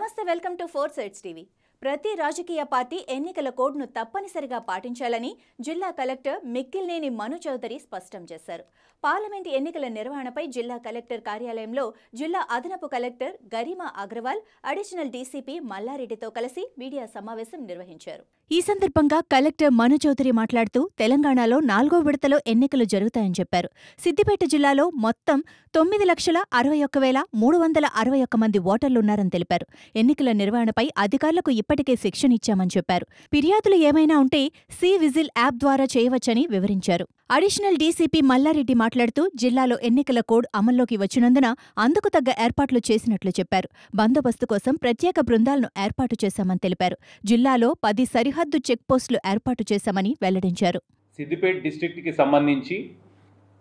నమస్తే, welcome to 4 sides TV. ప్రతి రాజకీయ పార్టీ ఎన్నికల కోడ్ను తప్పనిసరిగా పాటించాలని జిల్లా కలెక్టర్ మిక్కిలినేని మను చౌదరి స్పష్టం చేశారు. పార్లమెంట్ ఎన్నికల నిర్వహణపై జిల్లా కలెక్టర్ కార్యాలయంలో జిల్లా అదనపు collector Garima Agarwal, additional DCP మల్లారెడ్డితో కలిసి మీడియా సమావేశం నిర్వహించారు. ఈ సందర్భంగా కలెక్టర్ మను చౌదరి మాట్లాడుతూ తెలంగాణలో 4వ విడతలో ఎన్నికలు జరుగుతాయని చెప్పారు. సిద్దిపేట జిల్లాలో మొత్తం 9,61,361 మంది ఓటర్లున్నారని తెలిపారు. ఎన్నికల నిర్వహణపై అధికారులకు ఇప్పటికే శిక్షణ ఇచ్చామని చెప్పారు. ఫిర్యాదులు ఏమైనా ఉంటే సి విజిల్ యాప్ ద్వారా చేయవచ్చని వివరించారు. అడిషనల్ డీసీపీ మల్లారెడ్డి మాట్లాడుతూ జిల్లాలో ఎన్నికల కోడ్ అమల్లోకి వచ్చినందున అందుకు తగ్గ ఏర్పాట్లు చేసినట్లు చెప్పారు. బందోబస్తు కోసం ప్రత్యేక బృందాలను ఏర్పాటు చేశామని తెలిపారు. జిల్లాలో 10 సరిహద్దు చెక్పోస్టులు ఏర్పాటు చేశామని వెల్లడించారు. సిద్దిపేట డిస్ట్రిక్ట్కి సంబంధించి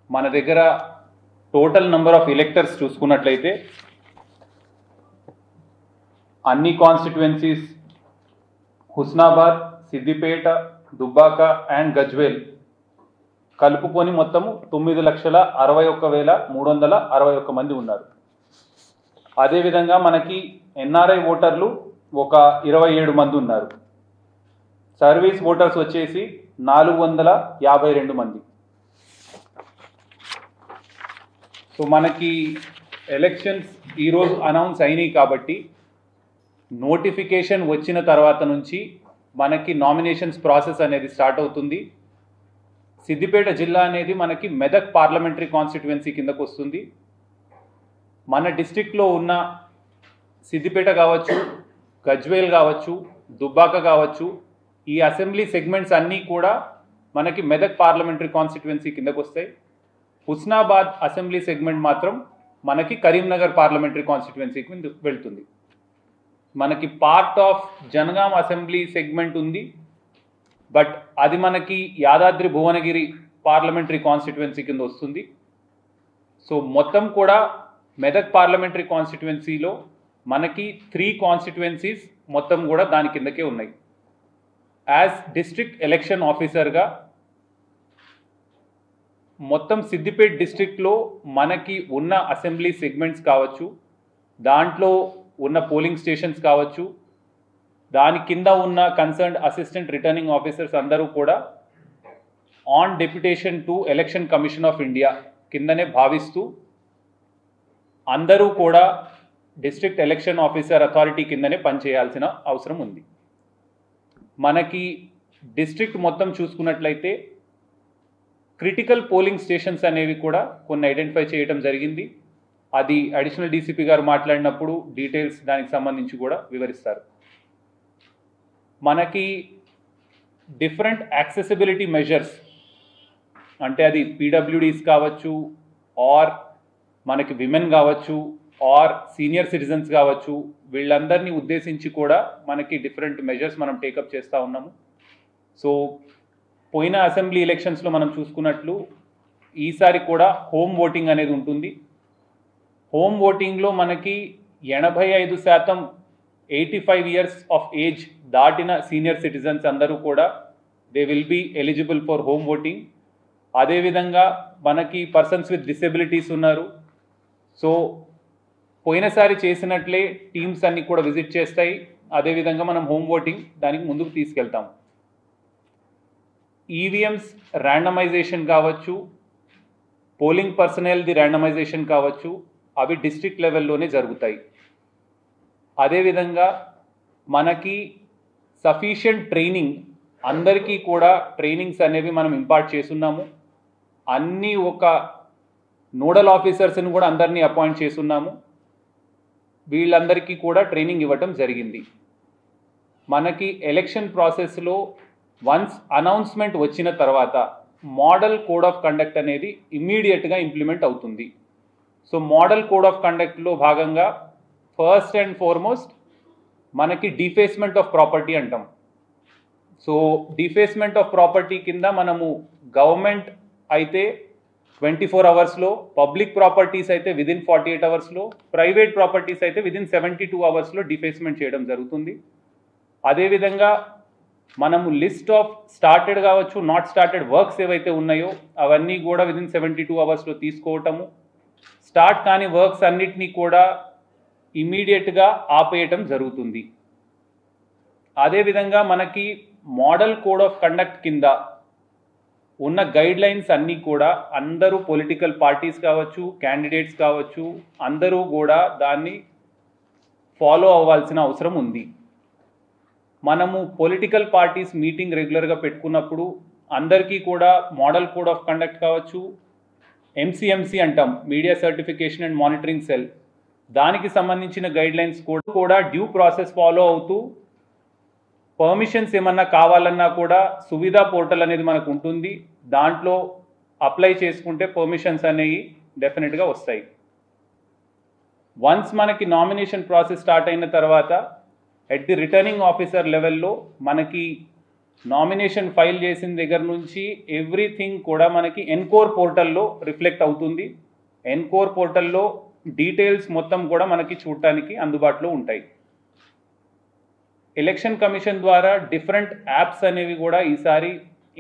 మన దగ్గర టోటల్ నంబర్ ఆఫ్ ఎలెక్టర్స్ చూసుకున్నట్లయితే అన్ని కాన్స్టిట్యుయెన్సీస్ హుస్నాబాద్, సిద్దిపేట, దుబ్బాక అండ్ గజ్వేల్ కలుపుకొని మొత్తము 9,61,361 మంది ఉన్నారు. అదేవిధంగా మనకి ఎన్ఆర్ఐ ఓటర్లు ఒక 27 మంది ఉన్నారు. సర్వీస్ ఓటర్స్ వచ్చేసి 452 మంది. సో మనకి ఎలక్షన్స్ ఈరోజు అనౌన్స్ అయినాయి కాబట్టి నోటిఫికేషన్ వచ్చిన తర్వాత నుంచి మనకి నామినేషన్స్ ప్రాసెస్ అనేది స్టార్ట్ అవుతుంది. సిద్దిపేట జిల్లా అనేది మనకి మెదక్ పార్లమెంటరీ కాన్స్టిట్యుయెన్సీ కిందకు వస్తుంది. మన డిస్ట్రిక్ట్లో ఉన్న సిద్దిపేట కావచ్చు, గజ్వేల్ కావచ్చు, దుబ్బాక కావచ్చు, ఈ అసెంబ్లీ సెగ్మెంట్స్ అన్నీ కూడా మనకి మెదక్ పార్లమెంటరీ కాన్స్టిట్యుయెన్సీ కిందకు వస్తాయి. హుస్నాబాద్ అసెంబ్లీ సెగ్మెంట్ మాత్రం మనకి కరీంనగర్ పార్లమెంటరీ కాన్స్టిట్యుయెన్సీకి వెళ్తుంది. మనకి part of Jangaon assembly segment ఉంది, బట్ అది మనకి యాదాద్రి భువనగిరి పార్లమెంటరీ కాన్స్టిట్యుయెన్సీ కింద వస్తుంది. సో మొత్తం కూడా మెదక్ పార్లమెంటరీ కాన్స్టిట్యుయెన్సీలో మనకి 3 కాన్స్టిట్యుయెన్సీస్ మొత్తం కూడా దాని కిందకే ఉన్నాయి. యాజ్ డిస్ట్రిక్ట్ ఎలక్షన్ ఆఫీసర్గా మొత్తం సిద్దిపేట డిస్ట్రిక్ట్లో మనకి ఉన్న అసెంబ్లీ సెగ్మెంట్స్ కావచ్చు, దాంట్లో ఉన్న పోలింగ్ స్టేషన్స్ కావచ్చు, దాని కింద ఉన్న కన్సర్న్డ్ అసిస్టెంట్ రిటర్నింగ్ ఆఫీసర్స్ అందరూ కూడా on deputation to election commission of India కిందనే భావిస్తూ అందరూ కూడా డిస్ట్రిక్ట్ ఎలక్షన్ ఆఫీసర్ అథారిటీ కిందనే పనిచేయాల్సిన అవసరం ఉంది. మనకి డిస్ట్రిక్ట్ మొత్తం చూసుకున్నట్లయితే క్రిటికల్ పోలింగ్ స్టేషన్స్ అనేవి కూడా కొన్ని ఐడెంటిఫై చేయడం జరిగింది. అది అడిషనల్ డీసీపీ గారు మాట్లాడినప్పుడు డీటెయిల్స్ దానికి సంబంధించి కూడా వివరిస్తారు. మనకి డిఫరెంట్ యాక్సెసిబిలిటీ మెజర్స్, అంటే అది పీడబ్ల్యూడీస్ కావచ్చు, ఆర్ మనకి విమెన్ కావచ్చు, ఆర్ సీనియర్ సిటిజన్స్ కావచ్చు, వీళ్ళందరినీ ఉద్దేశించి కూడా మనకి డిఫరెంట్ మెజర్స్ మనం టేకప్ చేస్తూ ఉన్నాము. సో పోయిన అసెంబ్లీ ఎలక్షన్స్లో మనం చూసుకున్నట్లు ఈసారి కూడా హోమ్ ఓటింగ్ అనేది ఉంటుంది. హోమ్ ఓటింగ్లో మనకి 85% 85 ఇయర్స్ ఆఫ్ ఏజ్ దాటిన సీనియర్ సిటిజన్స్ అందరూ కూడా they will be eligible for home voting. అదేవిధంగా మనకి పర్సన్స్ విత్ డిసెబిలిటీస్ ఉన్నారు. సో పోయినసారి చేసినట్లే టీమ్స్ అన్నీ కూడా విజిట్ చేస్తాయి. అదేవిధంగా మనం హోమ్ ఓటింగ్ దానికి ముందుకు తీసుకెళ్తాం. ఈవీఎంస్ ర్యాండమైజేషన్ కావచ్చు, పోలింగ్ పర్సనల్ది ర్యాండమైజేషన్ కావచ్చు, అవి డిస్ట్రిక్ట్ లెవెల్లోనే జరుగుతాయి. అదేవిధంగా మనకి సఫిషియంట్ ట్రైనింగ్, అందరికీ కూడా ట్రైనింగ్స్ అనేవి మనం ఇంపార్ట్ చేస్తున్నాము. అన్నీ ఒక నోడల్ ఆఫీసర్స్ని కూడా అందరినీ అపాయింట్ చేస్తున్నాము. వీళ్ళందరికీ కూడా ట్రైనింగ్ ఇవ్వటం జరిగింది. మనకి ఎలక్షన్ ప్రాసెస్లో వన్స్ అనౌన్స్మెంట్ వచ్చిన తర్వాత మోడల్ కోడ్ ఆఫ్ కండక్ట్ అనేది ఇమ్మీడియట్గా ఇంప్లిమెంట్ అవుతుంది. సో మోడల్ కోడ్ ఆఫ్ కండక్ట్లో భాగంగా ఫస్ట్ అండ్ ఫార్మోస్ట్ మనకి డిఫేస్మెంట్ ఆఫ్ ప్రాపర్టీ అంటాం. సో డిఫేస్మెంట్ ఆఫ్ ప్రాపర్టీ కింద మనము గవర్నమెంట్ అయితే 24 అవర్స్లో, పబ్లిక్ ప్రాపర్టీస్ అయితే విదిన్ 48 అవర్స్లో, ప్రైవేట్ ప్రాపర్టీస్ అయితే విదిన్ 72 అవర్స్లో డిఫేస్మెంట్ చేయడం జరుగుతుంది. అదేవిధంగా మనము లిస్ట్ ఆఫ్ స్టార్టెడ్ కావచ్చు, నాట్ స్టార్టెడ్ వర్క్స్ ఏవైతే ఉన్నాయో అవన్నీ కూడా విదిన్ 72 అవర్స్లో తీసుకోవటము, స్టార్ట్ కాని వర్క్స్ అన్నిటినీ కూడా ఇమీడియట్గా ఆపేయటం జరుగుతుంది. అదేవిధంగా మనకి మోడల్ కోడ్ ఆఫ్ కండక్ట్ కింద ఉన్న గైడ్ లైన్స్ అన్నీ కూడా అందరూ పొలిటికల్ పార్టీస్ కావచ్చు, క్యాండిడేట్స్ కావచ్చు, అందరూ కూడా దాన్ని ఫాలో అవ్వాల్సిన అవసరం ఉంది. మనము పొలిటికల్ పార్టీస్ మీటింగ్ రెగ్యులర్గా పెట్టుకున్నప్పుడు అందరికీ కూడా మోడల్ కోడ్ ఆఫ్ కండక్ట్ కావచ్చు, MCMC అంటాం, media certification and monitoring cell, దానికి సంబంధించిన గైడ్ లైన్స్ కూడా డ్యూ ప్రాసెస్ ఫాలో అవుతూ పర్మిషన్స్ ఏమన్నా కావాలన్నా కూడా సువిధా పోర్టల్ అనేది మనకు ఉంటుంది. దాంట్లో అప్లై చేసుకుంటే పర్మిషన్స్ అనేవి డెఫినెట్గా వస్తాయి. వన్స్ మనకి నామినేషన్ ప్రాసెస్ స్టార్ట్ అయిన తర్వాత ఎట్ ది రిటర్నింగ్ ఆఫీసర్ లెవెల్లో మనకి నామినేషన్ ఫైల్ చేసిన దగ్గర నుంచి ఎవ్రీథింగ్ కూడా మనకి ఎన్కోర్ పోర్టల్లో రిఫ్లెక్ట్ అవుతుంది. ఎన్కోర్ పోర్టల్లో డీటెయిల్స్ మొత్తం కూడా మనకి చూడటానికి అందుబాటులో ఉంటాయి. ఎలక్షన్ కమిషన్ ద్వారా డిఫరెంట్ యాప్స్ అనేవి కూడా ఈసారి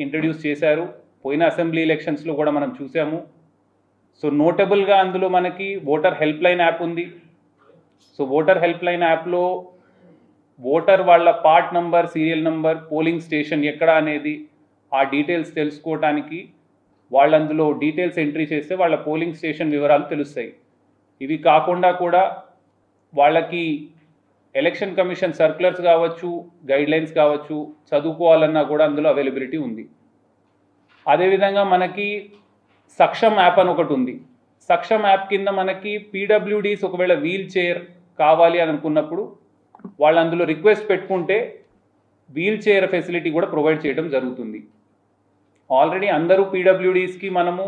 ఇంట్రడ్యూస్ చేశారు. పోయిన అసెంబ్లీ ఎలక్షన్స్లో కూడా మనం చూసాము. సో నోటబుల్గా అందులో మనకి ఓటర్ హెల్ప్ లైన్ యాప్ ఉంది. సో ఓటర్ హెల్ప్ లైన్ యాప్లో ఓటర్ వాళ్ళ part number, serial number, polling station ఎక్కడ అనేది ఆ డీటెయిల్స్ తెలుసుకోవటానికి వాళ్ళు అందులో డీటెయిల్స్ ఎంట్రీ చేస్తే వాళ్ళ పోలింగ్ స్టేషన్ వివరాలు తెలుస్తాయి. ఇవి కాకుండా కూడా వాళ్ళకి ఎలక్షన్ కమిషన్ సర్క్యులర్స్ కావచ్చు, గైడ్లైన్స్ కావచ్చు, చదువుకోవాలన్నా కూడా అందులో అవైలబిలిటీ ఉంది. అదేవిధంగా మనకి సక్షమ్ యాప్ అని ఒకటి ఉంది. సక్షమ్ యాప్ కింద మనకి పీడబ్ల్యూడీస్ ఒకవేళ వీల్ చైర్ కావాలి అని అనుకున్నప్పుడు వాళ్ళు అందులో రిక్వెస్ట్ పెట్టుకుంటే వీల్ చైర్ ఫెసిలిటీ కూడా ప్రొవైడ్ చేయడం జరుగుతుంది. ఆల్రెడీ అందరూ పీడబ్ల్యూడీస్కి మనము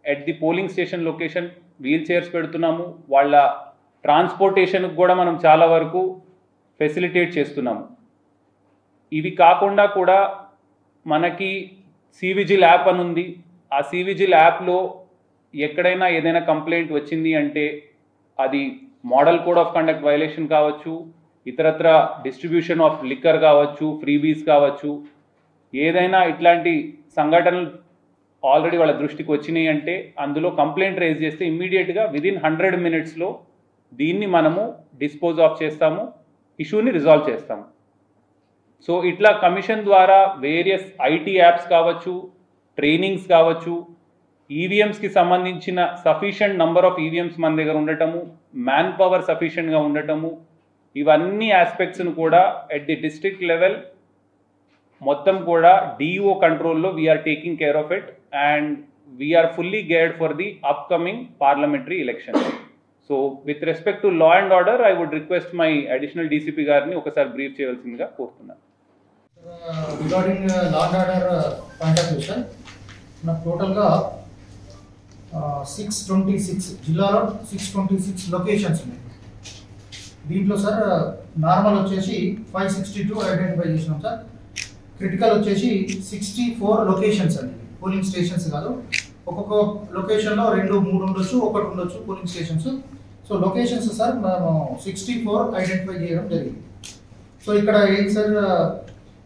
at the polling station location wheelchairs పెడుతున్నాము. వాళ్ళ ట్రాన్స్పోర్టేషన్కి కూడా మనం చాలా వరకు ఫెసిలిటేట్ చేస్తున్నాము. ఇవి కాకుండా కూడా మనకి సివిజిల్ యాప్ అని ఉంది. ఆ సివిజిల్ యాప్లో ఎక్కడైనా ఏదైనా కంప్లైంట్ వచ్చింది అంటే అది model code of conduct violation కావచ్చు, ఇతరత్ర డిస్ట్రిబ్యూషన్ ఆఫ్ లిక్కర్ కావచ్చు, ఫ్రీబీస్ కావచ్చు, ఏదైనా ఇట్లాంటి సంఘటనలు ఆల్రెడీ వాళ్ళ దృష్టికి వచ్చినాయి అంటే అందులో కంప్లైంట్ రేజ్ చేస్తే ఇమ్మీడియట్గా విదిన్ 100 minutesలో దీన్ని మనము డిస్పోజ్ ఆఫ్ చేస్తాము, ఇష్యూని రిజాల్వ్ చేస్తాము. సో ఇట్లా కమిషన్ ద్వారా వేరియస్ ఐటీ యాప్స్ కావచ్చు, ట్రైనింగ్స్ కావచ్చు, ఈవీఎంస్కి సంబంధించిన సఫిషియంట్ నంబర్ ఆఫ్ ఈవీఎంస్ మన దగ్గర ఉండటము, మ్యాన్ పవర్ సఫిషియెంట్గా ఉండటము, ఇవన్నీ ఆస్పెక్ట్స్ను కూడా ఎట్ ది డిస్ట్రిక్ట్ లెవెల్ మొత్తం కూడా డిఓ కంట్రోల్లో we're taking care of it and we're fully geared for the upcoming parliamentary election. So with respect to law and order I would request my additional DCP గారిని ఒకసారి brief చేయవలసిందిగా కోరుతున్నాను. Regarding law and order point of view sir, మనకు టోటల్గా 626 జిల్లాలో 626 locations ఉన్నాయి. దీంట్లో sir normal వచ్చేసి 562 ఐడెంటిఫై చేసినాం సార్. క్రిటికల్ వచ్చేసి 64 లొకేషన్స్ అండి, పోలింగ్ స్టేషన్స్ కాదు. ఒక్కొక్క లొకేషన్లో 2, 3 ఉండొచ్చు, 1 ఉండొచ్చు polling stations. So locations sir మేము 64 ఐడెంటిఫై చేయడం జరిగింది. సో ఇక్కడ ఏంటి సార్,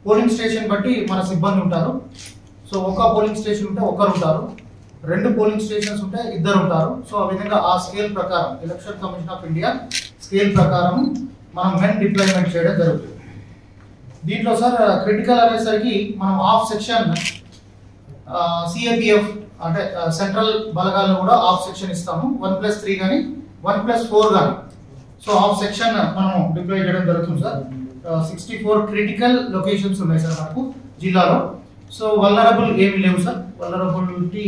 పోలింగ్ స్టేషన్ బట్టి మన సిబ్బంది ఉంటారు. సో ఒక పోలింగ్ స్టేషన్ ఉంటే ఒకరు ఉంటారు, 2 పోలింగ్ స్టేషన్స్ ఉంటే 2 ఉంటారు. సో ఆ విధంగా ఆ స్కేల్ ప్రకారం election commission of India scale ప్రకారం మనం మెన్ డిప్లాయ్మెంట్ చేయడం జరుగుతుంది. దీంట్లో సార్ క్రిటికల్ అనేసరికి మనం ఆఫ్ సెక్షన్ సిఏపిఎఫ్ అంటే సెంట్రల్ బలగాలను కూడా ఆఫ్ సెక్షన్ ఇస్తాము, 1+3 కానీ 1+4 కానీ. సో ఆఫ్ సెక్షన్ మనం డిప్లాయ్ చేయడం జరుగుతుంది సార్. 64 క్రిటికల్ లొకేషన్స్ ఉన్నాయి సార్ మనకు జిల్లాలో. సో వల్నరబుల్ ఏమి లేవు సార్, వల్నరబిలిటీ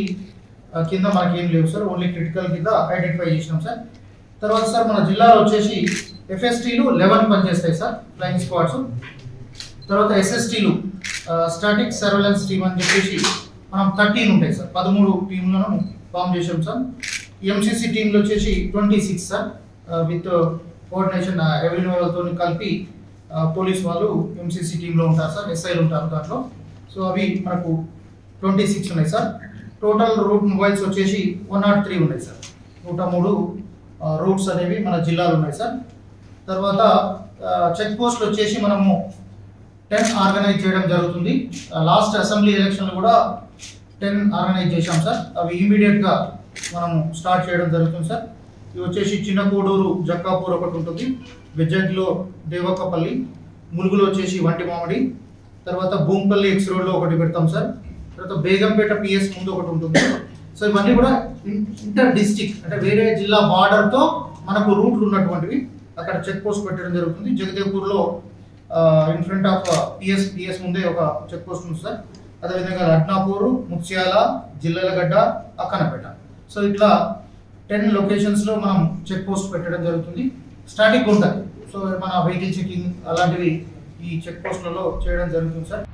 కింద మనకి ఏం లేవు సార్, ఓన్లీ క్రిటికల్ కింద ఐడెంటిఫై చేసినాం సార్. తర్వాత సార్ మన జిల్లాలో వచ్చేసి ఎఫ్ఎస్టీలు 11 పనిచేస్తాయి సార్, ఫ్లయింగ్ స్క్వాడ్స్. తర్వాత ఎస్ఎస్టీలు స్టాటిక్ సర్వేలెన్స్ టీమ్ అని చెప్పేసి మనం 13 ఉంటాయి సార్, 13 టీంలను ఫామ్ చేసాం సార్. ఎంసీసీ టీంలు వచ్చేసి 26 సార్, విత్ కోఆర్డినేషన్ రెవెన్యూ వాళ్ళతో కలిపి పోలీస్ వాళ్ళు ఎంసీసీ టీంలో ఉంటారు సార్, ఎస్ఐలు ఉంటారు దాంట్లో. సో అవి మనకు 26 ఉన్నాయి సార్. టోటల్ రూట్ మొబైల్స్ వచ్చేసి 103 ఉన్నాయి సార్. 103 రూట్స్ అనేవి మన జిల్లాలో ఉన్నాయి సార్. తర్వాత చెక్ పోస్ట్లు వచ్చేసి మనము 10 ఆర్గనైజ్ చేయడం జరుగుతుంది. లాస్ట్ అసెంబ్లీ ఎలక్షన్లు కూడా 10 ఆర్గనైజ్ చేశాం సార్. అవి ఇమీడియట్గా మనము స్టార్ట్ చేయడం జరుగుతుంది సార్. ఇవి వచ్చేసి చిన్న కోడూరు జక్కాపూర్ ఒకటి ఉంటుంది, బెజ్జంకిలో దేవక్కపల్లి, ములుగులో వచ్చేసి వంటి మామిడి, తర్వాత భూంపల్లి ఎక్స్ రోడ్లో ఒకటి పెడతాం సార్, తర్వాత బేగంపేట పిఎస్ ముందు ఒకటి ఉంటుంది. సో ఇవన్నీ కూడా ఇంటర్ డిస్ట్రిక్ట్ అంటే వేరే జిల్లా బార్డర్తో మనకు రూట్లు ఉన్నటువంటివి. అక్కడ చెక్ పోస్ట్ పెట్టడం జరుగుతుంది. జగదేవ్పూర్లో ఇన్ ఫ్రంట్ ఆఫ్ పిఎస్ ముందే ఒక చెక్ పోస్ట్ ఉంది సార్. అదేవిధంగా లడ్నాపూర్, ముత్యాల, జిల్లలగడ్డ, అక్కనపేట. సో ఇట్లా 10 లొకేషన్స్లో మనం చెక్ పోస్ట్ పెట్టడం జరుగుతుంది. స్టాటిక్ ఉంటుంది. సో మన వెహికల్ చెకింగ్ అలాంటివి ఈ చెక్ పోస్ట్లలో చేయడం జరుగుతుంది సార్.